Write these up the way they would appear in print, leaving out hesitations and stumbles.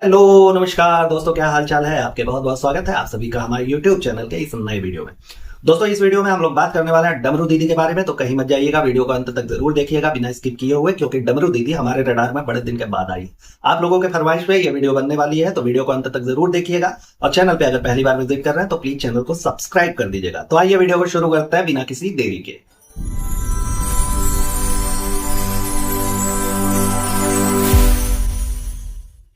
Hello नमस्कार दोस्तों, क्या हाल चाल है। आपके बहुत बहुत स्वागत है आप सभी का हमारे YouTube चैनल के इस नए वीडियो में। दोस्तों इस वीडियो में हम लोग बात करने वाले हैं डमरू दीदी के बारे में, तो कहीं मत जाइएगा, वीडियो को अंत तक जरूर देखिएगा बिना स्किप किए हुए, क्योंकि डमरू दीदी हमारे रडार में बड़े दिन के बाद आई। आप लोगों के फरमाइश पे ये वीडियो बनने वाली है, तो वीडियो को अंत तक जरूर देखिएगा। और चैनल पे अगर पहली बार विजिट कर रहे हैं तो प्लीज चैनल को सब्सक्राइब कर दीजिएगा। तो आइए वीडियो को शुरू करते हैं बिना किसी देरी के।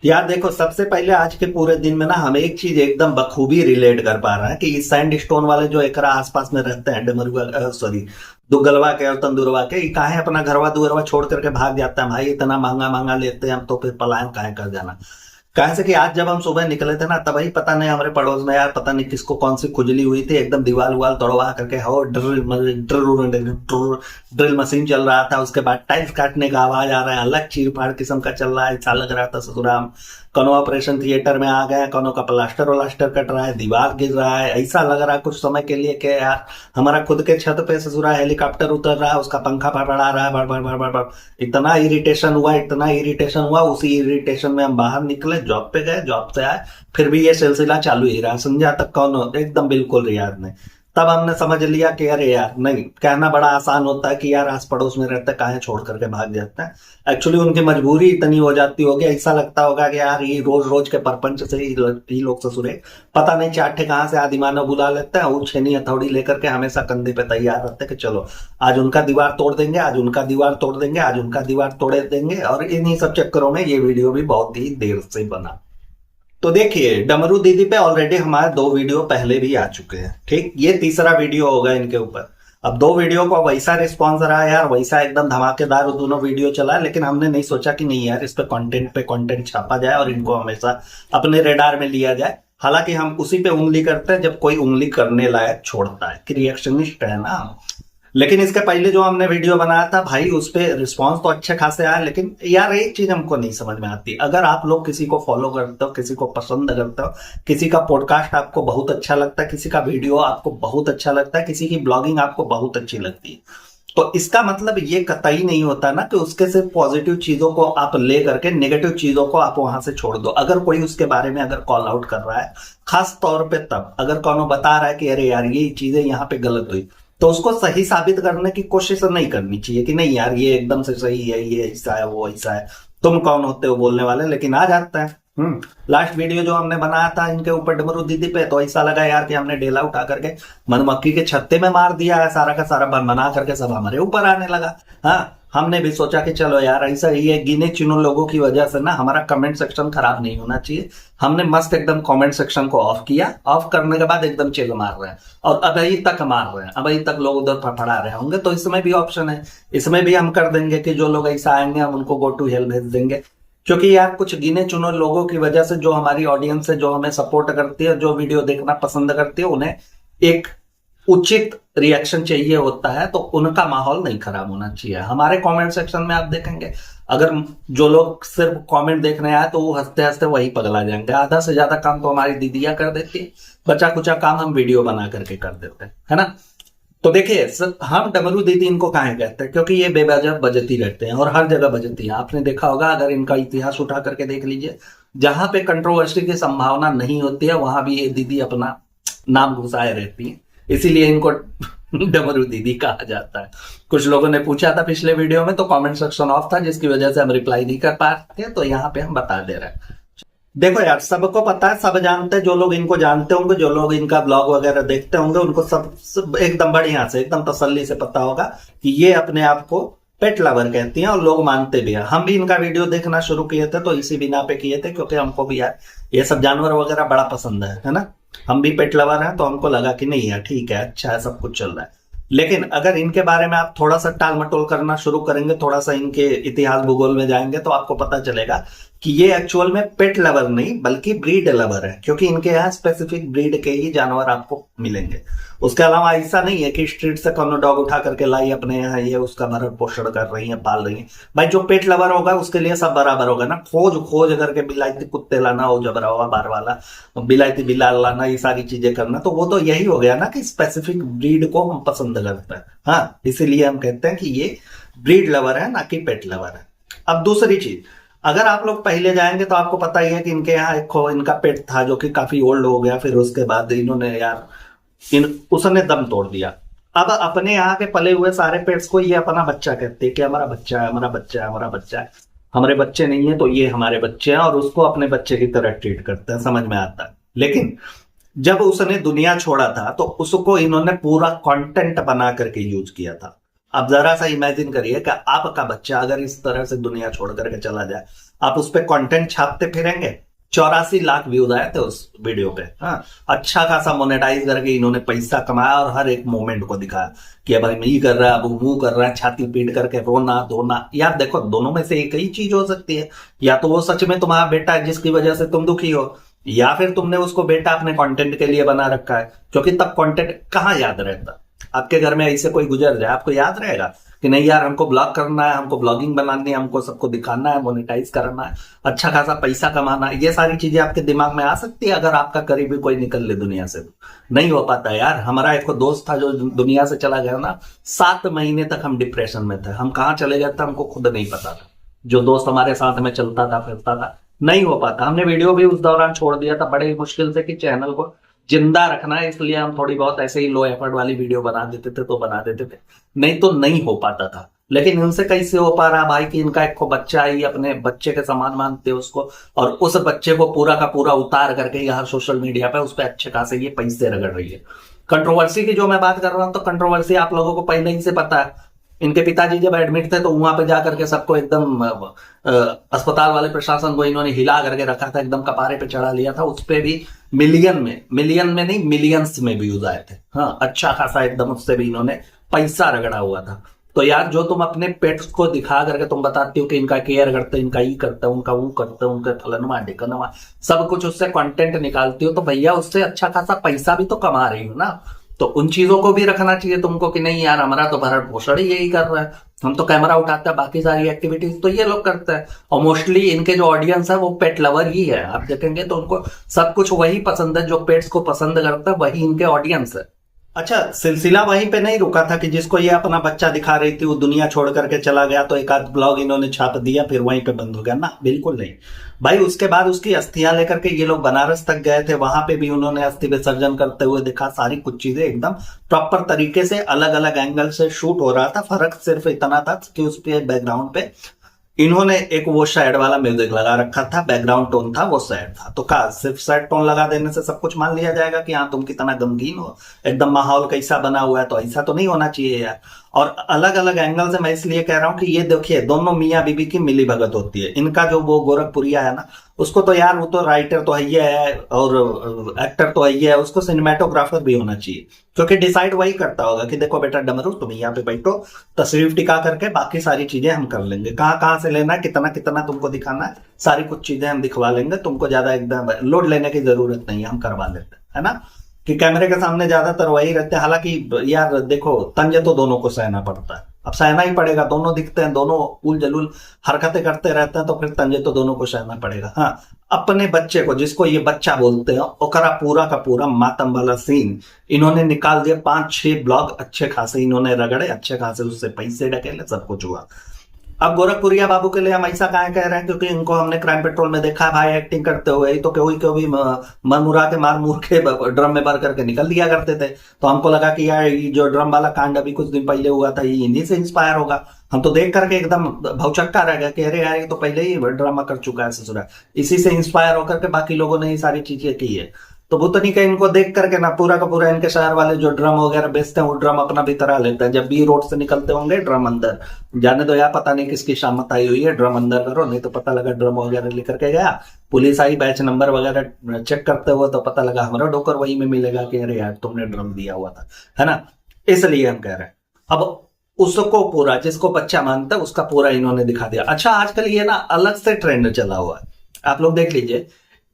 यार देखो, सबसे पहले आज के पूरे दिन में ना हम एक चीज एकदम बखूबी रिलेट कर पा रहे हैं कि सैंड स्टोन वाले जो एकरा आसपास में रहते हैं, डमरुआ सॉरी दुग्गलवा के और तंदुरवा के, काहे अपना घरवा दुअरवा छोड़ करके भाग जाता है। भाई इतना महंगा महंगा लेते हैं हम, तो फिर पलायन काहे कर जाना। कहे से कि आज जब हम सुबह निकले थे ना, तभी पता नहीं हमारे पड़ोस में यार पता नहीं किसको कौन सी खुजली हुई थी, एकदम दीवार उवाल तोड़वा करके हो ड्रिल मशीन चल रहा था। उसके बाद टाइल्स काटने का आवाज आ रहा है, अलग चीर फाड़ किस्म का चल रहा है। ऐसा लग रहा था ससुराम कोनो ऑपरेशन थिएटर में आ गए, कोनो का प्लास्टर व्लास्टर कट रहा है, दीवार गिर रहा है। ऐसा लग रहा है कुछ समय के लिए कि यार हमारा खुद के छत पे ससुरा हेलीकॉप्टर उतर रहा है, उसका पंखा फड़फड़ा रहा है, बड़ बड़ बड़ बड़ बड़। इतना इरिटेशन हुआ, इतना इरिटेशन हुआ। उसी इरिटेशन में हम बाहर निकले, जॉब पे गए, जॉब से आए, फिर भी ये सिलसिला चालू ही रहा। संध्या तक कौन एकदम बिल्कुल रियाज नहीं। तब हमने समझ लिया कि अरे यार नहीं, कहना बड़ा आसान होता है कि यार आस पड़ोस में रहते काहे छोड़ करके भाग जाते हैं। एक्चुअली उनकी मजबूरी इतनी हो जाती होगी, ऐसा लगता होगा कि यार ये रोज रोज के परपंच से ही लोग ससुरे पता नहीं चाटे कहाँ से आदि मानव बुला लेते हैं। वो छेनी हथौड़ी लेकर के हमेशा कंधे पे तैयार रहते हैं कि चलो आज उनका दीवार तोड़ देंगे, आज उनका दीवार तोड़ देंगे, आज उनका दीवार तोड़े देंगे। और इन्हीं सब चक्करों में ये वीडियो भी बहुत ही देर से बना। तो देखिए, डमरू दीदी पे ऑलरेडी हमारे 2 वीडियो पहले भी आ चुके हैं, ठीक। ये तीसरा वीडियो होगा इनके ऊपर। अब 2 वीडियो को वैसा रिस्पॉन्स रहा यार, वैसा एकदम धमाकेदार दोनों वीडियो चला, लेकिन हमने नहीं सोचा कि नहीं यार इस पे कंटेंट छापा जाए और इनको हमेशा अपने रेडार में लिया जाए। हालांकि हम उसी पे उंगली करते हैं जब कोई उंगली करने लायक छोड़ता है, कि रिएक्शनिस्ट है ना। लेकिन इसके पहले जो हमने वीडियो बनाया था भाई, उस पर रिस्पॉन्स तो अच्छे खासे आया, लेकिन यार एक चीज हमको नहीं समझ में आती। अगर आप लोग किसी को फॉलो करते हो, किसी को पसंद करते हो, किसी का पॉडकास्ट आपको बहुत अच्छा लगता है, किसी का वीडियो आपको बहुत अच्छा लगता है, किसी की ब्लॉगिंग आपको बहुत अच्छी लगती है, तो इसका मतलब ये कतई नहीं होता ना कि उसके सिर्फ पॉजिटिव चीजों को आप ले करके नेगेटिव चीजों को आप वहां से छोड़ दो। अगर कोई उसके बारे में अगर कॉल आउट कर रहा है, खास तौर पे तब अगर कौन बता रहा है कि अरे यार ये चीजें यहाँ पे गलत हुई, तो उसको सही साबित करने की कोशिश नहीं करनी चाहिए कि नहीं यार ये एकदम से सही है, ये ऐसा है, वो ऐसा है। तुम कौन होते हो बोलने वाले, लेकिन आ जाता है। लास्ट वीडियो जो हमने बनाया था इनके ऊपर डमरू दीदी पे, तो ऐसा लगा यार कि हमने डेला उठा करके मधुमक्खी के छत्ते में मार दिया है, सारा का सारा बना करके सब हमारे ऊपर आने लगा। हाँ, हमने भी सोचा कि चलो यार ऐसा ये गिने चुने लोगों की वजह से ना हमारा कमेंट सेक्शन खराब नहीं होना चाहिए। हमने मस्त एकदम कमेंट सेक्शन को ऑफ किया, ऑफ करने के बाद एकदम चिल मार रहे हैं, और अभी तक मार रहे हैं, अभी तक लोग उधर फड़फड़ा रहे होंगे। तो इसमें भी ऑप्शन है, इसमें भी हम कर देंगे कि जो लोग ऐसा आएंगे हम उनको गो टू हेल भेज देंगे। क्योंकि यार कुछ गिने चुने लोगों की वजह से जो हमारी ऑडियंस है, जो हमें सपोर्ट करती है, जो वीडियो देखना पसंद करती है, उन्हें एक उचित रिएक्शन चाहिए होता है, तो उनका माहौल नहीं खराब होना चाहिए। हमारे कमेंट सेक्शन में आप देखेंगे, अगर जो लोग सिर्फ कमेंट देखने आए तो वो हंसते हंसते वही पगला जाएंगे। आधा से ज्यादा काम तो हमारी दीदियां कर देती है, बचा कुचा काम हम वीडियो बना करके कर देते हैं, है ना। तो देखिए, हम डमरू दीदी इनको काहे कहते हैं, क्योंकि ये बेवजह बजती रहते हैं और हर जगह बजती है। आपने देखा होगा, अगर इनका इतिहास उठा करके देख लीजिए, जहां पे कंट्रोवर्सी की संभावना नहीं होती है वहां भी ये दीदी अपना नाम घुसाए रहती है, इसीलिए इनको डमरू दीदी कहा जाता है। कुछ लोगों ने पूछा था पिछले वीडियो में, तो कमेंट सेक्शन ऑफ था, जिसकी वजह से हम रिप्लाई नहीं कर पाते, तो यहाँ पे हम बता दे रहे हैं। देखो यार, सबको पता है, सब जानते हैं, जो लोग इनको जानते होंगे, जो लोग इनका ब्लॉग वगैरह देखते होंगे, उनको सब एकदम बढ़िया से एकदम तसल्ली से पता होगा कि ये अपने आप को पेट लवर कहती हैं और लोग मानते भी हैं। हम भी इनका वीडियो देखना शुरू किए थे तो इसी बिना पे किए थे, क्योंकि हमको भी यार ये सब जानवर वगैरह बड़ा पसंद है ना। हम भी पेट लवर हैं, तो हमको लगा कि नहीं यार ठीक है, अच्छा है, सब कुछ चल रहा है। लेकिन अगर इनके बारे में आप थोड़ा सा टाल मटोल करना शुरू करेंगे, थोड़ा सा इनके इतिहास भूगोल में जाएंगे, तो आपको पता चलेगा कि ये एक्चुअल में पेट लवर नहीं बल्कि ब्रीड लवर है, क्योंकि इनके यहाँ स्पेसिफिक ब्रीड के ही जानवर आपको मिलेंगे। उसके अलावा ऐसा नहीं है कि स्ट्रीट से कोनो डॉग उठा करके लाई अपने यहाँ, ये उसका भरण पोषण कर रही है, पाल रही है। भाई जो पेट लवर होगा उसके लिए सब बराबर होगा ना। खोज खोज करके बिलायती कुत्ते लाना, हो जबरा हुआ बार वाला बिलायती बिलाल लाना, ये सारी चीजें करना, तो वो तो यही हो गया ना कि स्पेसिफिक ब्रीड को हम पसंद करते हैं। हाँ, इसीलिए हम कहते हैं कि ये ब्रीड लवर है, ना कि पेट लवर है। अब दूसरी चीज, अगर आप लोग पहले जाएंगे तो आपको पता ही है कि इनके यहाँ एक इनका पेट था जो कि काफी ओल्ड हो गया, फिर उसके बाद इन्होंने यार उसने दम तोड़ दिया। अब अपने यहाँ के पले हुए सारे पेट्स को ये अपना बच्चा कहते हैं कि हमारा बच्चा है, हमारा बच्चा है, हमारा बच्चा है। हमारे बच्चे नहीं है तो ये हमारे बच्चे हैं, और उसको अपने बच्चे की तरह ट्रीट करते हैं, समझ में आता है। लेकिन जब उसने दुनिया छोड़ा था तो उसको इन्होंने पूरा कंटेंट बना करके यूज किया था। अब जरा सा इमेजिन करिए कि आपका बच्चा अगर इस तरह से दुनिया छोड़ करके चला जाए, आप उस पर कंटेंट छापते फिरेंगे। 84 लाख व्यूज आए थे उस वीडियो पे। हाँ, अच्छा खासा मोनेटाइज करके इन्होंने पैसा कमाया और हर एक मोमेंट को दिखाया कि भाई मैं ये कर रहा है, अब मुंह कर रहा है, छाती पीट करके रोना धोना। यार देखो, दोनों में से एक ही चीज हो सकती है, या तो वो सच में तुम्हारा बेटा है जिसकी वजह से तुम दुखी हो, या फिर तुमने उसको बेटा अपने कंटेंट के लिए बना रखा है। क्योंकि तब कंटेंट कहाँ याद रहता। आपके घर में ऐसे कोई गुजर जाए, आपको याद रहेगा कि नहीं यार हमको ब्लॉग करना है, हमको ब्लॉगिंग बनानी है, हमको सबको दिखाना है, मोनेटाइज करना है, अच्छा खासा पैसा कमाना है। ये सारी चीजें आपके दिमाग में आ सकती है अगर आपका करीबी कोई निकल ले दुनिया से। नहीं हो पाता यार। हमारा एक दोस्त था जो दुनिया से चला गया ना, 7 महीने तक हम डिप्रेशन में थे। हम कहाँ चले गए थे हमको खुद नहीं पता था। जो दोस्त हमारे साथ में चलता था फिरता था, नहीं हो पाता। हमने वीडियो भी उस दौरान छोड़ दिया था बड़े मुश्किल से कि चैनल को जिंदा रखना है, इसलिए हम थोड़ी बहुत ऐसे ही लो एफर्ट वाली वीडियो बना देते थे तो बना देते थे, नहीं तो नहीं हो पाता था। लेकिन इनसे कैसे हो पा रहा भाई कि इनका एक बच्चा ही अपने बच्चे के समान मानते उसको, और उस बच्चे को पूरा का पूरा उतार करके यहाँ सोशल मीडिया पे उस पर अच्छे खासे ये पैसे रगड़ रही है। कंट्रोवर्सी की जो मैं बात कर रहा हूं, तो कंट्रोवर्सी आप लोगों को पहले ही से पता है। इनके पिताजी जब एडमिट थे तो वहां पे जाकर के सबको एकदम अस्पताल वाले प्रशासन को इन्होंने हिला करके रखा था, एकदम कपारे पे चढ़ा लिया था। उस पे भी मिलियन में नहीं मिलियंस में व्यूज आए थे। हाँ, अच्छा खासा एकदम उससे भी इन्होंने पैसा रगड़ा हुआ था। तो यार जो तुम अपने पेट्स को दिखा करके तुम बताती हो कि इनका केयर करते, इनका ये करते, उनका वो करते, उनका फलनवा ढिकनवा सब कुछ उससे कंटेंट निकालती हो, तो भैया उससे अच्छा खासा पैसा भी तो कमा रही हो ना। तो उन चीजों को भी रखना चाहिए तुमको कि नहीं यार हमारा तो भरण पोषण ही यही कर रहा है, हम तो कैमरा उठाते हैं, बाकी सारी एक्टिविटीज तो ये लोग करते हैं। और मोस्टली इनके जो ऑडियंस है वो पेट लवर ही है। आप देखेंगे तो उनको सब कुछ वही पसंद है, जो पेट्स को पसंद करता है वही इनके ऑडियंस है। अच्छा, सिलसिला वहीं पे नहीं रुका था कि जिसको ये अपना बच्चा दिखा रही थी वो दुनिया छोड़ करके चला गया तो एक आध ब्लॉग इन्होंने छाप दिया फिर वहीं पे बंद हो गया ना, बिल्कुल नहीं भाई। उसके बाद उसकी अस्थियां लेकर के ये लोग बनारस तक गए थे, वहां पे भी उन्होंने अस्थि विसर्जन करते हुए दिखा। सारी कुछ चीजें एकदम प्रॉपर तरीके से अलग अलग एंगल से शूट हो रहा था। फर्क सिर्फ इतना था कि उस पे बैकग्राउंड पे इन्होंने एक वो सैड वाला म्यूजिक लगा रखा था, बैकग्राउंड टोन था वो सैड था। तो का सिर्फ सैड टोन लगा देने से सब कुछ मान लिया जाएगा कि हाँ तुम कितना गमगीन हो, एकदम माहौल कैसा बना हुआ है, तो ऐसा तो नहीं होना चाहिए यार। और अलग अलग एंगल से मैं इसलिए कह रहा हूं कि ये देखिए दोनों मियाँ बीबी की मिली भगत होती है। इनका जो वो गोरखपुरिया है ना, उसको तो यार वो तो राइटर तो है और एक्टर तो है, उसको सिनेमेटोग्राफर भी होना चाहिए, क्योंकि डिसाइड वही करता होगा कि देखो बेटा डमरू तुम यहाँ पे बैठो, तस्वीर टिका करके बाकी सारी चीजें हम कर लेंगे, कहाँ कहाँ से लेना है, कितना कितना तुमको दिखाना है, सारी कुछ चीजें हम दिखवा लेंगे, तुमको ज्यादा एकदम लोड लेने की जरूरत नहीं है, हम करवा लेते हैं, है ना। कि कैमरे के सामने ज्यादातर वही रहते हैं। हालांकि यार देखो तंज तो दोनों को सहना पड़ता है, अब सहना ही पड़ेगा, दोनों दिखते हैं, दोनों उल जलूल हरकतें करते रहते हैं, तो फिर तंज तो दोनों को सहना पड़ेगा। हाँ, अपने बच्चे को जिसको ये बच्चा बोलते हैं ओकरा पूरा का पूरा मातम वाला सीन इन्होंने निकाल दिया। 5-6 ब्लॉग अच्छे खासे इन्होंने रगड़े, अच्छे खासे उससे पैसे ढकेले, सब कुछ हुआ। अब गोरखपुरिया बाबू के लिए हम ऐसा कहा कह रहे हैं क्योंकि इनको हमने क्राइम पेट्रोल में देखा है भाई एक्टिंग करते हुए, तो क्यों भी मन मुरा के मार मुर के ड्रम में भर करके निकल दिया करते थे। तो हमको लगा कि यार ये जो ड्रम वाला कांड अभी कुछ दिन पहले हुआ था ये इन्हीं से इंस्पायर होगा। हम तो देख करके एकदम भौचक्का रह गया कि अरे यार ये तो पहले ही ड्रामा कर चुका है ससुरा, इसी से इंस्पायर होकर के बाकी लोगों ने ये सारी चीजें की है। तो भूतनी का इनको देख करके ना पूरा का पूरा इनके शहर वाले जो ड्रम वगैरह बेचते हैं वो ड्रम अपना भी तरह लेते हैं। जब भी रोड से निकलते होंगे ड्रम अंदर जाने दो यार, पता नहीं किसकी शामत आई हुई है, ड्रम अंदर करो, नहीं तो पता लगा ड्रम वगैरह लेकर के गया, पुलिस आई बैच नंबर वगैरह चेक करते हुए तो पता लगा हमारा डोकर वही में मिलेगा कि अरे यार तुमने ड्रम दिया हुआ था, है ना। इसलिए हम कह रहे हैं अब उसको पूरा जिसको बच्चा मानता है उसका पूरा इन्होंने दिखा दिया। अच्छा, आजकल ये ना अलग से ट्रेंड चला हुआ है, आप लोग देख लीजिए।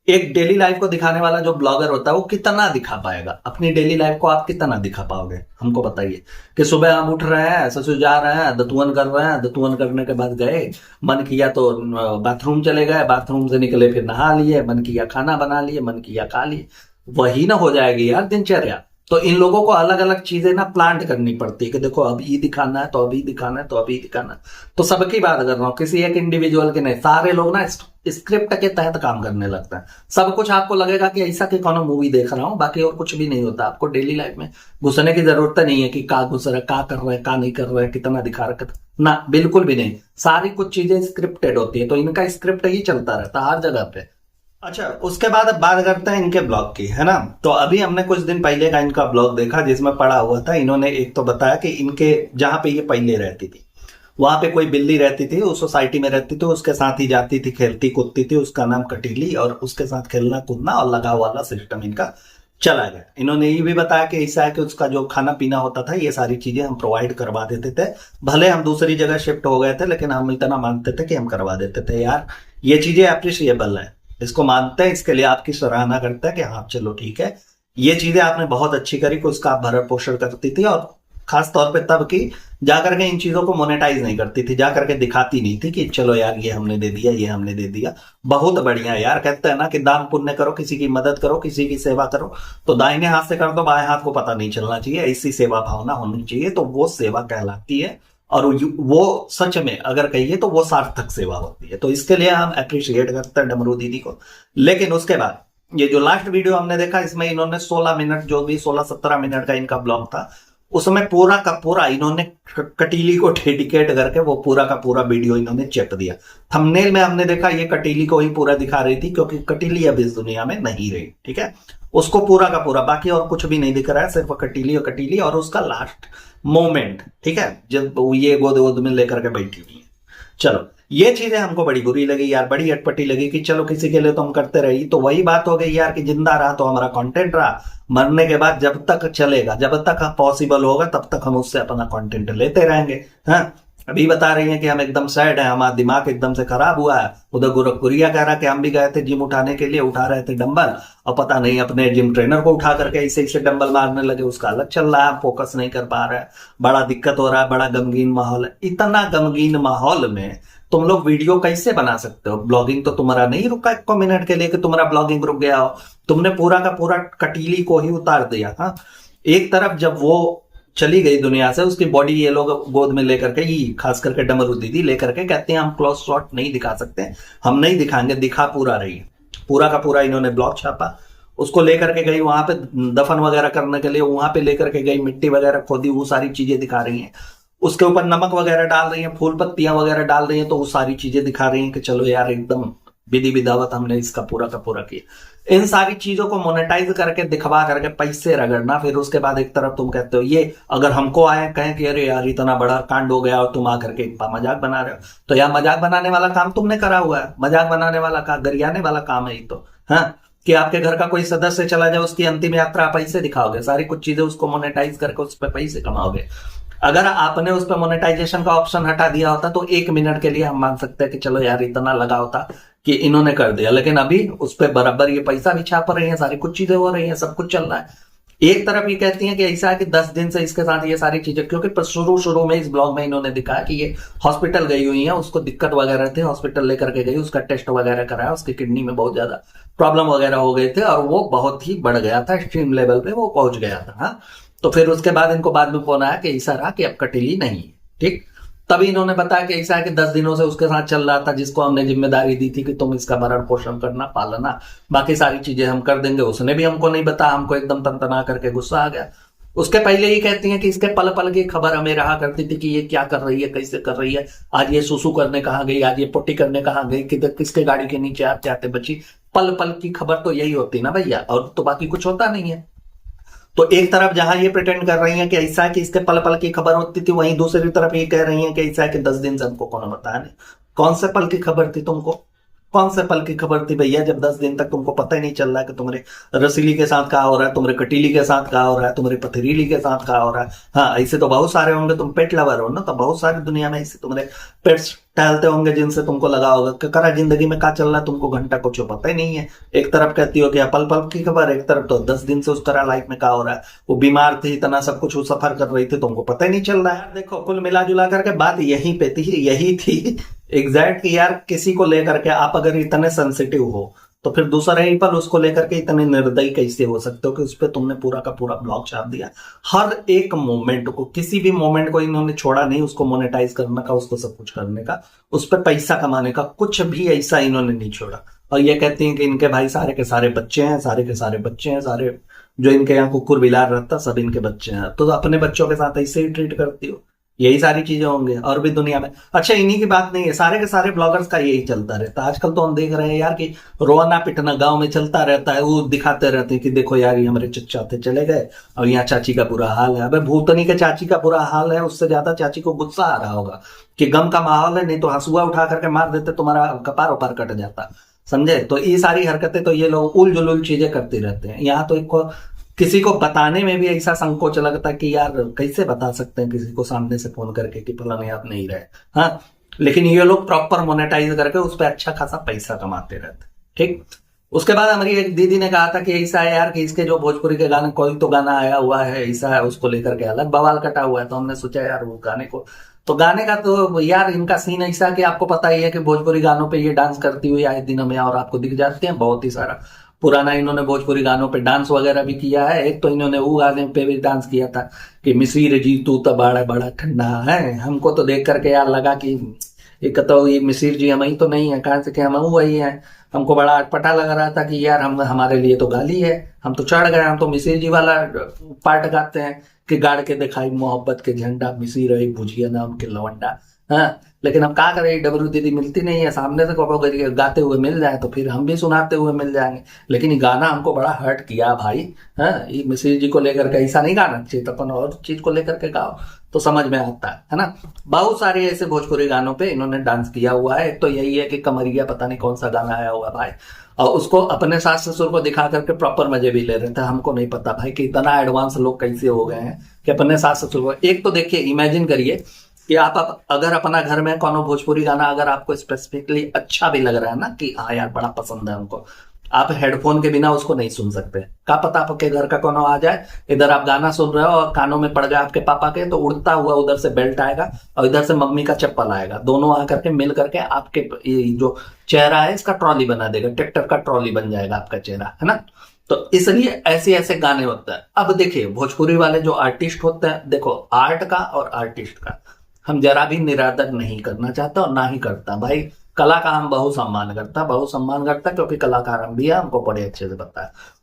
एक डेली लाइफ को दिखाने वाला जो ब्लॉगर होता है वो कितना दिखा पाएगा अपनी डेली लाइफ को, आप कितना दिखा पाओगे हमको बताइए। कि सुबह हम उठ रहे हैं, ससुर जा रहे हैं, दतुअन कर रहे हैं, दतुअन करने के बाद गए, मन किया तो बाथरूम चले गए, बाथरूम से निकले फिर नहा लिए, मन किया खाना बना लिए, मन किया खा लिए, वही ना हो जाएगी यार दिनचर्या। तो इन लोगों को अलग अलग चीजें ना प्लांट करनी पड़ती है कि देखो अब ये दिखाना है तो अभी दिखाना है तो अभी दिखाना है। तो सबकी बात कर रहा हूँ, किसी एक इंडिविजुअल के नहीं, सारे लोग ना स्क्रिप्ट के तहत काम करने लगते हैं। सब कुछ आपको लगेगा कि ऐसा कि कौन मूवी देख रहा हूँ, बाकी और कुछ भी नहीं होता। आपको डेली लाइफ में घुसने की जरूरत नहीं है कि का घुस रहा है, का कर रहे हैं, का नहीं कर रहे हैं, कितना दिखा रहा है ना, बिल्कुल भी नहीं। सारी कुछ चीजें स्क्रिप्टेड होती है, तो इनका स्क्रिप्ट ही चलता रहता है हर जगह पे। अच्छा, उसके बाद अब बात करते हैं इनके ब्लॉग की, है ना। तो अभी हमने कुछ दिन पहले का इनका ब्लॉग देखा जिसमें पड़ा हुआ था, इन्होंने एक तो बताया कि इनके जहां पे ये पहले रहती थी वहां पे कोई बिल्ली रहती थी, उस सोसाइटी में रहती थी, उसके साथ ही जाती थी, खेलती कूदती थी, उसका नाम कटीली, और उसके साथ खेलना कूदना और लगा वाला सिस्टम इनका चला गया। इन्होंने ये भी बताया कि ऐसा है कि उसका जो खाना पीना होता था ये सारी चीजें हम प्रोवाइड करवा देते थे, भले हम दूसरी जगह शिफ्ट हो गए थे लेकिन हम इतना मानते थे कि हम करवा देते थे। यार ये चीजें अप्रिशिएबल है, इसको मानते हैं, इसके लिए आपकी सराहना करते हैं कि हाँ चलो ठीक है, ये चीजें आपने बहुत अच्छी करी कि उसका आप भरण पोषण करती थी, और खास तौर पे तब की जाकर के इन चीजों को मोनेटाइज नहीं करती थी, जाकर के दिखाती नहीं थी कि चलो यार ये हमने दे दिया, ये हमने दे दिया। बहुत बढ़िया यार, कहते हैं ना कि दान पुण्य करो, किसी की मदद करो, किसी की सेवा करो तो दाहिने हाथ से कर दो, बाएं हाथ को पता नहीं चलना चाहिए, ऐसी सेवा भावना होनी चाहिए, तो वो सेवा कहलाती है। और वो सच में अगर कहिए तो वो सार्थक सेवा होती है, तो इसके लिए हम अप्रिशिएट करते हैं डमरू दीदी को। लेकिन उसके बाद ये जो लास्ट वीडियो हमने देखा, इसमें इन्होंने 16 मिनट, जो भी 16-17 मिनट का इनका ब्लॉग था, उसमें पूरा का पूरा इन्होंने कटीली को डेडिकेट करके वो पूरा का पूरा वीडियो इन्होंने चेप दिया। थंबनेल में हमने देखा ये कटीली को ही पूरा दिखा रही थी, क्योंकि कटीली अब इस दुनिया में नहीं रही, ठीक है। उसको पूरा का पूरा, बाकी और कुछ भी नहीं दिख रहा है, सिर्फ कटीली और उसका लास्ट मोमेंट, ठीक है, जब ये गोद गोद में लेकर के बैठी हुई है। चलो ये चीजें हमको बड़ी बुरी लगी यार, बड़ी अटपटी लगी कि चलो किसी के लिए तो हम करते रही। तो वही बात हो गई यार कि जिंदा रहा तो हमारा कंटेंट रहा, मरने के बाद जब तक चलेगा, जब तक पॉसिबल होगा तब तक हम उससे अपना कंटेंट लेते रहेंगे। हाँ, अभी बता रही हैं कि हम एकदम सैड हैं, हमारा दिमाग एकदम से खराब हुआ है। उधर गोरखपुरिया कह रहा कि हम भी गए थे जिम उठाने के लिए, उठा रहे थे डंबल, और पता नहीं अपने जिम ट्रेनर को उठा करके ऐसे ऐसे डंबल मारने लगे, उसका अलग चल रहा है, फोकस नहीं कर पा रहा है, बड़ा दिक्कत हो रहा है, बड़ा गमगीन माहौल है। इतना गमगीन माहौल में तुम लोग वीडियो कैसे बना सकते हो? ब्लॉगिंग तो तुम्हारा नहीं रुका 1 मिनट के लिए कि तुम्हारा ब्लॉगिंग रुक गया हो, तुमने पूरा का पूरा कटीली को ही उतार दिया। हाँ, एक तरफ जब वो चली गई दुनिया से, उसकी बॉडी ये लोग गोद में लेकर के, ही खास करके डमरू दीदी लेकर के कहते हैं हम क्लोज शॉट नहीं दिखा सकते, हम नहीं दिखाएंगे, दिखा पूरा रही। पूरा का पूरा इन्होंने ब्लॉग छापा, उसको लेकर के गई वहां पे दफन वगैरह करने के लिए, वहां पे लेकर के गई, मिट्टी वगैरह खोदी, वो सारी चीजें दिखा रही हैं, उसके ऊपर नमक वगैरह डाल रही हैं, फूल पत्तियां वगैरह डाल रही हैं, तो वो सारी चीजें दिखा रही हैं कि चलो यार एकदम विधि विधावत हमने इसका पूरा का पूरा किया। इन सारी चीजों को मोनेटाइज करके दिखवा करके पैसे रगड़ना, फिर उसके बाद एक तरफ तुम कहते हो ये अगर हमको आए कहें कि अरे यार इतना बड़ा कांड हो गया और तुम आकर के मजाक बना रहे हो, तो यार मजाक बनाने वाला काम तुमने करा हुआ है, मजाक बनाने वाला काम, गरियाने वाला काम है ये तो। हाँ, कि आपके घर का कोई सदस्य चला जाए, उसकी अंतिम यात्रा पैसे दिखाओगे, सारी कुछ चीजें उसको मोनेटाइज करके उस पर पैसे कमाओगे। अगर आपने उस पर मोनेटाइजेशन का ऑप्शन हटा दिया होता तो 1 मिनट के लिए हम मान सकते हैं कि चलो यार इतना लगा होता कि इन्होंने कर दिया, लेकिन अभी उस पर बराबर ये पैसा भी छाप रही है, सारी कुछ चीजें हो रही हैं, सब कुछ चल रहा है। एक तरफ ये कहती हैं कि ऐसा है कि 10 दिन से इसके साथ ये सारी चीजें, क्योंकि शुरू में इस ब्लॉग में इन्होंने दिखाया कि ये हॉस्पिटल गई हुई है, उसको दिक्कत वगैरह थे, हॉस्पिटल लेकर के गई, उसका टेस्ट वगैरह कराया, उसकी किडनी में बहुत ज्यादा प्रॉब्लम वगैरह हो गए थे और वो बहुत ही बढ़ गया था, एक्सट्रीम लेवल पे वो पहुंच गया था। हाँ, तो फिर उसके बाद इनको बाद में फोन आया कि ऐसा रहा कि अब कटीली नहीं है, ठीक। तभी इन्होंने बताया कि ऐसा है कि 10 दिनों से उसके साथ चल रहा था, जिसको हमने जिम्मेदारी दी थी कि तुम इसका भरण पोषण करना, पालना, बाकी सारी चीजें हम कर देंगे, उसने भी हमको नहीं बताया, हमको एकदम तनतना करके गुस्सा आ गया। उसके पहले ही कहती हैं कि इसके पल पल की खबर हमें रहा करती थी कि ये क्या कर रही है, कैसे कर रही है, आज ये सुसु करने कहाँ गई, आज ये पोटी करने कहाँ गई, किधर किसके गाड़ी के नीचे आते आते बची। पल पल की खबर तो यही होती ना भैया, और तो बाकी कुछ होता नहीं है। तो एक तरफ जहां ये प्रिटेंड कर रही हैं कि ऐसा है कि इसके पल पल की खबर होती थी, वहीं दूसरी तरफ ये कह रही हैं कि ऐसा है कि 10 दिन से हमको कौन बताया नहीं। कौन से पल की खबर थी तुमको? कौन से पल की खबर थी भैया, जब 10 दिन तक तुमको पता ही नहीं चल रहा है कि तुम्हारे रसीली के साथ क्या हो रहा है, तुम्हारे कटीली के साथ क्या हो रहा है, तुम्हारे पथरीली के साथ क्या हो रहा है। हाँ, ऐसे तो बहुत सारे होंगे, तुम पेट लवर हो ना, तो बहुत सारी दुनिया में ऐसे तुम्हारे पेट्स टहलते होंगे जिनसे तुमको लगा होगा कि करा जिंदगी में क्या चल रहा है, तुमको घंटा कुछ पता ही नहीं है। एक तरफ कहती हो कि पल पल की खबर, एक तरफ तो 10 दिन से उस तरह लाइफ में क्या हो रहा है, वो बीमार थी, इतना सब कुछ वो सफर कर रही थी, तुमको पता ही नहीं चल रहा है। देखो, कुल मिला जुला करके बात यहीं पे थी, यही थी एग्जैक्ट कि यार किसी को लेकर के आप अगर इतने सेंसिटिव हो तो फिर दूसरा ही पल उसको लेकर के इतने निर्दयी कैसे हो सकते हो कि उस पर तुमने पूरा का पूरा ब्लॉग छाप दिया। हर एक मोमेंट को, किसी भी मोमेंट को इन्होंने छोड़ा नहीं, उसको मोनेटाइज करने का, उसको सब कुछ करने का, उस पर पैसा कमाने का, कुछ भी ऐसा इन्होंने नहीं छोड़ा। और ये कहती हैं कि इनके भाई सारे के सारे बच्चे हैं, सारे के सारे बच्चे हैं, सारे जो इनके यहाँ कुकुर बिलार रहता सब इनके बच्चे हैं। तो अपने बच्चों के साथ ऐसे ही ट्रीट करती हो, यही सारी चीजें होंगे और भी दुनिया में। अच्छा, इन्हीं की बात नहीं है, सारे के सारे ब्लॉगर्स का यही चलता रहता है आजकल। तो हम देख रहे हैं यार कि रोना पिटना गांव में चलता रहता है। वो दिखाते रहते हैं कि देखो यार ये हमारे चचा थे चले गए और यहाँ चाची का बुरा हाल है। अबे भूतनी के चाची का बुरा हाल है, उससे ज्यादा चाची को गुस्सा आ रहा होगा कि गम का माहौल है, नहीं तो हंसुआ उठा करके मार देते, तुम्हारा कपार उपार कट जाता। समझे? तो ये सारी हरकतें तो ये लोग उल जुलूल चीजें करते रहते हैं। यहाँ तो एक किसी को बताने में भी ऐसा संकोच लगता है कि यार कैसे बता सकते हैं किसी को सामने से फोन करके कि फलाने आप नहीं रहे। हाँ, लेकिन ये लोग प्रॉपर मोनेटाइज करके उस पर अच्छा खासा पैसा कमाते रहते। ठीक, उसके बाद हमारी एक दीदी ने कहा था कि ऐसा है यार कि इसके जो भोजपुरी के गाने, कोई तो गाना आया हुआ है ऐसा है, उसको लेकर के अलग बवाल कटा हुआ है। तो हमने सोचा यार वो गाने को, तो गाने का तो यार इनका सीन ऐसा कि आपको पता ही है कि भोजपुरी गानों पे ये डांस करती हुई आए दिन में और आपको दिख जाते हैं बहुत ही सारा। पुराना इन्होंने भोजपुरी गानों पे डांस वगैरह भी किया है। एक तो इन्होंने वो गाने पे भी डांस किया था कि मिसीर जी तू तो बड़ा बड़ा ठंडा है। हमको तो देख करके यार लगा कि एक तो ये मिसीर जी हम ही तो नहीं है, कहाँ से कि हम वही है। हमको बड़ा अटपटा लग रहा था कि यार हम, हमारे लिए तो गाली है, हम तो चढ़ गए, हम तो मिसीर जी वाला पार्ट गाते हैं कि गाड़ के दिखाई मोहब्बत के झंडा, मिसीर रही भुजिया नाम के लवंडा। हाँ, लेकिन हम क्या करें, डब्लू दीदी मिलती नहीं है, सामने से को गाते हुए मिल जाए तो फिर हम भी सुनाते हुए मिल जाएंगे। लेकिन ये गाना हमको बड़ा हर्ट किया भाई। हाँ, ये मिसिर जी को लेकर के ऐसा नहीं गाना चाहिए, तो अपन और चीज को लेकर के गाओ तो समझ में आता है ना। बहुत सारे ऐसे भोजपुरी गानों पे इन्होंने डांस किया हुआ है। एक तो यही है कि कमरिया, पता नहीं कौन सा गाना आया हुआ भाई, और उसको अपने सास ससुर को दिखा करके प्रॉपर मजे भी ले रहे थे। हमको नहीं पता भाई कि इतना एडवांस लोग कैसे हो गए हैं कि अपने सास ससुर को। एक तो देखिए, इमेजिन करिए कि आप अगर अपना घर में कोनो भोजपुरी गाना अगर आपको स्पेसिफिकली अच्छा भी लग रहा है ना कि हाँ यार बड़ा पसंद है हमको, आप हेडफोन के बिना उसको नहीं सुन सकते। क्या पता आपके घर का कोनो आ जाए, इधर आप गाना सुन रहे हो और कानों में पड़ जाए आपके पापा के, तो उड़ता हुआ उधर से बेल्ट आएगा और इधर से मम्मी का चप्पल आएगा, दोनों आकर के मिल करके आपके जो चेहरा है इसका ट्रॉली बना देगा, ट्रैक्टर का ट्रॉली बन जाएगा आपका चेहरा, है ना। तो इसलिए ऐसे ऐसे गाने होते हैं। अब देखिए भोजपुरी वाले जो आर्टिस्ट होते हैं, देखो आर्ट का और आर्टिस्ट का हम जरा भी निरादर नहीं करना चाहता और ना ही करता भाई। कला का हम बहुत सम्मान करता क्योंकि कलाकार हम भी है, हमको बड़े अच्छे से पता है।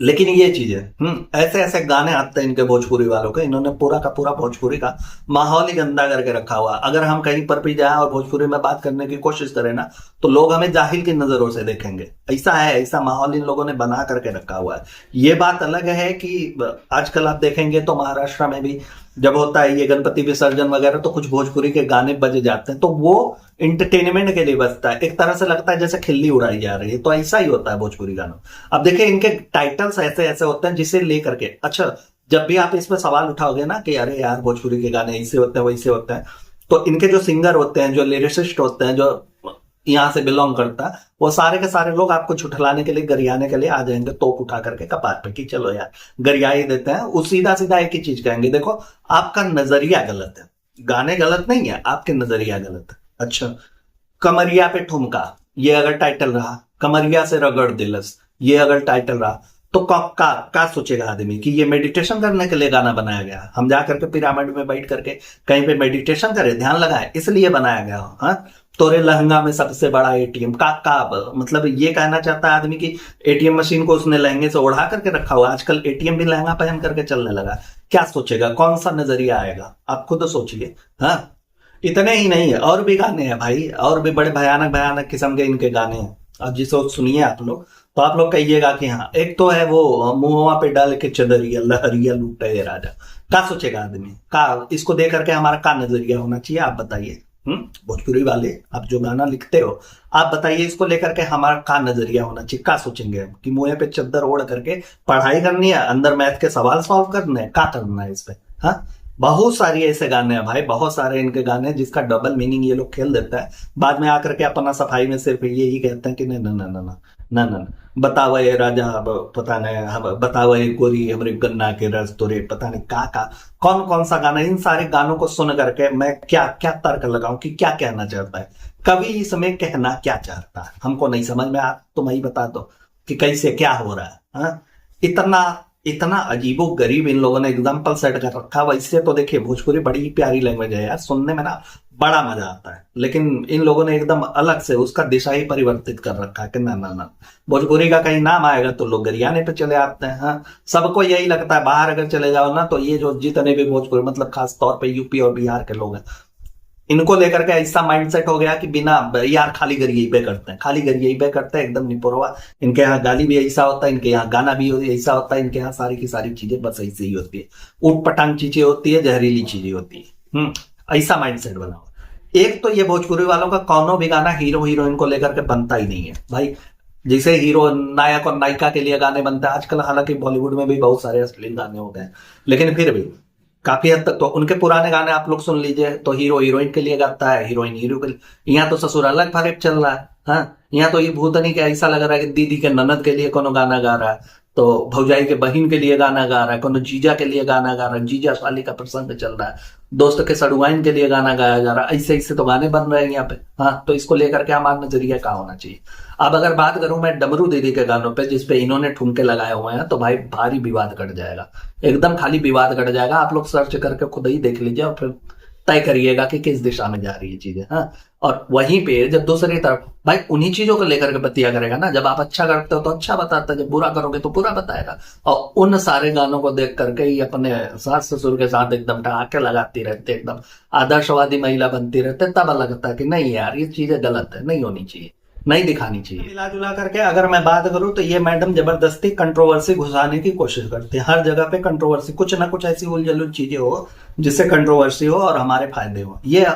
लेकिन ये चीजें ऐसे ऐसे गाने आते हैं इनके भोजपुरी वालों के, इन्होंने पूरा का पूरा भोजपुरी का माहौल ही गंदा करके रखा हुआ। अगर हम कहीं पर भी जाए और भोजपुरी में बात करने की कोशिश करें ना, तो लोग हमें जाहिल की नजरों से देखेंगे। ऐसा है, ऐसा माहौल इन लोगों ने बना करके रखा हुआ है। ये बात अलग है कि आजकल आप देखेंगे तो महाराष्ट्र में भी जब होता है ये गणपति विसर्जन वगैरह, तो कुछ भोजपुरी के गाने बज जाते हैं, तो वो इंटरटेनमेंट के लिए बजता है। एक तरह से लगता है जैसे खिल्ली उड़ाई जा रही है, तो ऐसा ही होता है भोजपुरी गानों। अब देखिए इनके टाइटल्स ऐसे ऐसे होते हैं जिसे लेकर के, अच्छा जब भी आप इसमें सवाल उठाओगे ना कि अरे यार भोजपुरी के गाने ऐसे होते हैं वैसे होते हैं, तो इनके जो सिंगर होते हैं, जो लिरिसिस्ट होते हैं, जो यहाँ से बिलोंग करता है, वो सारे के सारे लोग आपको झुठलाने के लिए, गरियाने के लिए आ जाएंगे तोप उठा करके कपार पे कि चलो यार गरिया ही देते हैं। वो सीधा सीधा एक ही चीज कहेंगे, देखो आपका नजरिया गलत है, गाने गलत नहीं है, आपके नजरिया गलत है। अच्छा, कमरिया पे ठुमका, ये अगर टाइटल रहा, कमरिया से रगड़ दिलस, ये अगर टाइटल रहा, तो का सोचेगा आदमी कि ये मेडिटेशन करने के लिए गाना बनाया गया, हम जा करके पिरामिड में बैठ करके कहीं पे मेडिटेशन करें, ध्यान लगाए, इसलिए बनाया गया हो। हाँ, तोरे लहंगा में सबसे बड़ा एटीएम का मतलब ये कहना चाहता है आदमी कि एटीएम मशीन को उसने लहंगे से ओढ़ा करके रखा हुआ। आजकल एटीएम भी लहंगा पहन करके चलने लगा। क्या सोचेगा, कौन सा नजरिया आएगा, आप खुद सोचिए। हाँ, इतने ही नहीं है, और भी गाने हैं भाई, और भी बड़े भयानक भयानक किस्म के इनके गाने हैं। अब जिसे सुनिए आप लोग, तो आप लोग कहिएगा कि हाँ। एक तो है वो मुंहवा पे डाल के चदरिया लहरिया लूटे ये राजा, क्या सोचेगा आदमी, का इसको देख करके हमारा का नजरिया होना चाहिए, आप बताइए। भोजपुरी वाले आप जो गाना लिखते हो, आप बताइए इसको लेकर के हमारा का नजरिया होना चाहिए, क्या सोचेंगे हम कि मुंह पे चद्दर ओढ़ करके पढ़ाई करनी है, अंदर मैथ के सवाल सॉल्व करने हैं, क्या करना है इस पे। हाँ, बहुत सारी ऐसे गाने हैं भाई, बहुत सारे इनके गाने जिसका डबल मीनिंग ये लोग खेल देता है। बाद में आकर के अपना सफाई में सिर्फ यही कहते हैं कि नहीं ना ना ना ना, ना ना ना। बतावे राजा पता नहीं बतावे गोरी हमरे गन्ना के रस तोरे पता नहीं का कौन कौन सा गाना, इन सारे गानों को सुन करके मैं क्या क्या तर्क लगाऊं कि क्या कहना चाहता है कवि, इसमें कहना क्या चाहता है हमको नहीं समझ में आ। तुम ही बता दो कि कैसे क्या हो रहा है। हाँ? इतना इतना अजीबो गरीब इन लोगों ने एग्जाम्पल सेट कर रखा। वैसे तो देखिए भोजपुरी बड़ी ही प्यारी लैंग्वेज है यार, सुनने में ना बड़ा मजा आता है, लेकिन इन लोगों ने एकदम अलग से उसका दिशा ही परिवर्तित कर रखा है कि ना ना ना, भोजपुरी का कहीं नाम आएगा तो लोग गरियाने पे चले आते हैं। हाँ, सबको यही लगता है बाहर अगर चले जाओ ना तो ये जो जितने भी भोजपुरी मतलब खास तौर पे यूपी और बिहार के लोग हैं, इनको लेकर के ऐसा माइंडसेट हो गया कि बिना यार खाली घर यही पे करते हैं, खाली घर यही पे करते हैं, एकदम निपुरवा। इनके यहाँ गाली भी ऐसा होता है, इनके यहाँ गाना भी ऐसा होता है, इनके यहाँ सारी की सारी चीजें बस ऐसी ही होती है, ऊट पटांग चीजें होती है, जहरीली चीजें होती है। ऐसा माइंडसेट बना हुआ। एक तो ये भोजपुरी वालों का कौनो भी गाना हीरो हीरोइन को लेकर के बनता ही नहीं है भाई। जैसे हीरो नायक और नायिका के लिए गाने बनते हैं आजकल, हालांकि बॉलीवुड में भी बहुत सारे अश्लील गाने हो गए, लेकिन फिर भी काफी हद तक तो उनके पुराने गाने आप लोग सुन लीजिए तो हीरो हीरोइन के लिए गाता है, हीरोइन हीरो के लिए। यहाँ तो ससुर अलग फरेब चल रहा है। हाँ, यहाँ तो ये भूतनी के ऐसा लग रहा है कि दीदी के ननद के लिए कोनो गाना गा रहा है, तो भौजाई के बहन के लिए गाना गा रहा है, कोनो जीजा के लिए गाना गा रहा है, जीजा साली का प्रसंग चल रहा है, दोस्त के सड़ुआइन के लिए गाना गाया जा रहा है, ऐसे ऐसे तो गाने बन रहे हैं यहाँ पे। हाँ, तो इसको लेकर के हमारा नजरिया क्या होना चाहिए। अब अगर बात करूं मैं डमरू दीदी के गानों पे जिसपे इन्होंने ठुमके लगाए हुए हैं, तो भाई भारी विवाद कट जाएगा, एकदम खाली विवाद कट जाएगा। आप लोग सर्च करके खुद ही देख लीजिए और फिर तय करिएगा कि किस दिशा में जा रही है चीजें। हाँ, और वहीं पे जब दूसरी तरफ भाई उन्हीं चीजों को लेकर के बतिया करेगा ना, जब आप अच्छा करते हो तो अच्छा बताता है, जब बुरा करोगे तो बुरा बताएगा। और उन सारे गानों को देख करके ही अपने सास ससुर के साथ एकदम ठहाके लगाती रहते, एकदम आदर्शवादी महिला बनती रहते, तब लगता है कि नहीं यार ये चीजें गलत है, नहीं होनी चाहिए, नहीं दिखानी चाहिए। मिला जुला करके अगर मैं बात करूं तो ये मैडम जबरदस्ती कंट्रोवर्सी घुसाने की कोशिश करती है, हर जगह पे कंट्रोवर्सी, कुछ ना कुछ ऐसी उलझुल चीजें हो जिससे कंट्रोवर्सी हो और हमारे फायदे हो। ये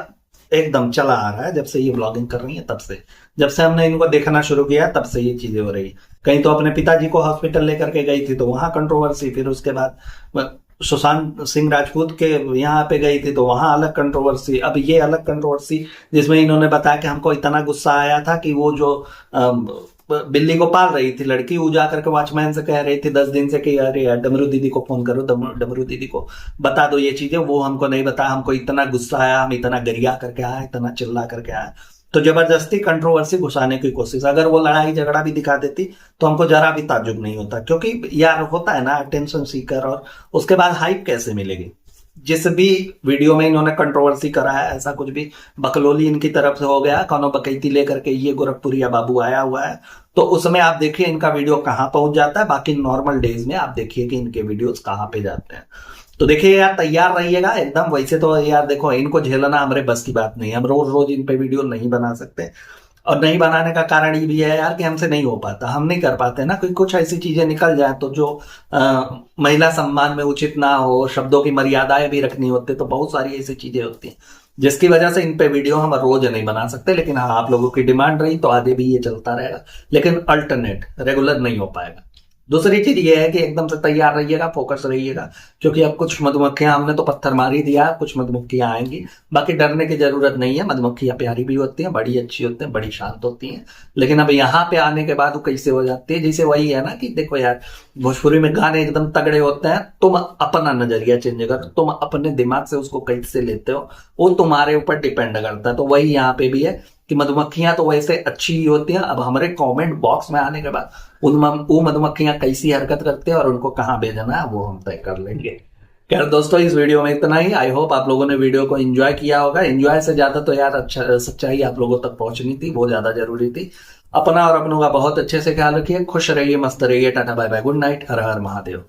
एकदम चला आ रहा है जब से ये ब्लॉगिंग कर रही है, तब से जब से हमने इनको देखना शुरू किया तब से ये चीजें हो रही है। कहीं तो अपने पिताजी को हॉस्पिटल लेकर के गई थी तो वहां कंट्रोवर्सी, फिर उसके बाद सुशांत सिंह राजपूत के यहाँ पे गई थी तो वहां अलग कंट्रोवर्सी, अब ये अलग कंट्रोवर्सी जिसमें इन्होंने बताया कि हमको इतना गुस्सा आया था कि वो जो बिल्ली को पाल रही थी लड़की, वो जाकर के वॉचमैन से कह रही थी 10 दिन से कि अरे यार डमरू दीदी को फोन करो, डमरू दीदी को बता दो ये चीजें, वो हमको नहीं बताया, हमको इतना गुस्सा आया, हम इतना गरिया करके आए, इतना चिल्ला करके आए। तो जबरदस्ती कंट्रोवर्सी घुसाने की कोशिश, अगर वो लड़ाई झगड़ा भी दिखा देती तो हमको जरा भी ताज्जुब नहीं होता, क्योंकि यार होता है ना अटेंशन सीकर, और उसके बाद हाइप कैसे मिलेगी। जिस भी वीडियो में इन्होंने कंट्रोवर्सी करा है ऐसा कुछ भी बकलोली इनकी तरफ से हो गया, कौनो बकैती लेकर के ये गोरखपुरिया बाबू आया हुआ है, तो उसमें आप देखिए इनका वीडियो कहां पहुंच जाता है। बाकी नॉर्मल डेज में आप देखिए कि इनके वीडियोस कहां पे जाते हैं। तो देखिए यार तैयार रहिएगा एकदम। वैसे तो यार देखो इनको झेलना हमारे बस की बात नहीं है, हम रोज रोज इन पे वीडियो नहीं बना सकते, और नहीं बनाने का कारण ये भी है यार कि हमसे नहीं हो पाता, हम नहीं कर पाते ना, कोई कुछ ऐसी चीजें निकल जाए तो जो महिला सम्मान में उचित ना हो, शब्दों की मर्यादाएं भी रखनी होती, तो बहुत सारी ऐसी चीजें होती हैं जिसकी वजह से इन पे वीडियो हम रोज नहीं बना सकते। लेकिन हाँ, आप लोगों की डिमांड रही तो आगे भी ये चलता रहेगा, लेकिन अल्टरनेट रेगुलर नहीं हो पाएगा। दूसरी चीज ये है कि एकदम से तैयार रहिएगा, फोकस रहिएगा, क्योंकि अब कुछ मधुमक्खियां, हमने तो पत्थर मार ही दिया, कुछ मधुमक्खियां आएंगी। बाकी डरने की जरूरत नहीं है, मधुमक्खियां प्यारी भी होती हैं, बड़ी अच्छी होती हैं, बड़ी शांत होती हैं। लेकिन अब यहाँ पे आने के बाद वो कैसे हो जाती है, जैसे वही है ना कि देखो यार भोजपुरी में गाने एकदम तगड़े होते हैं, तुम अपना नजरिया चेंज कर, तुम अपने दिमाग से उसको कैसे लेते हो वो तुम्हारे ऊपर डिपेंड करता है। तो वही यहाँ पे भी है कि मधुमक्खियां तो वैसे अच्छी ही होती हैं, अब हमारे कमेंट बॉक्स में आने के बाद वो मधुमक्खियां कैसी हरकत करते हैं और उनको कहाँ भेजना है वो हम तय कर लेंगे। खैर दोस्तों, इस वीडियो में इतना ही। आई होप आप लोगों ने वीडियो को एंजॉय किया होगा। एंजॉय से ज्यादा तो यार अच्छा सच्चाई आप लोगों तक पहुंचनी थी, वो ज्यादा जरूरी थी। अपना और अपनों का बहुत अच्छे से ख्याल रखिए, खुश रहिए, मस्त रहिए। Tata bye bye, good night, हर हर महादेव।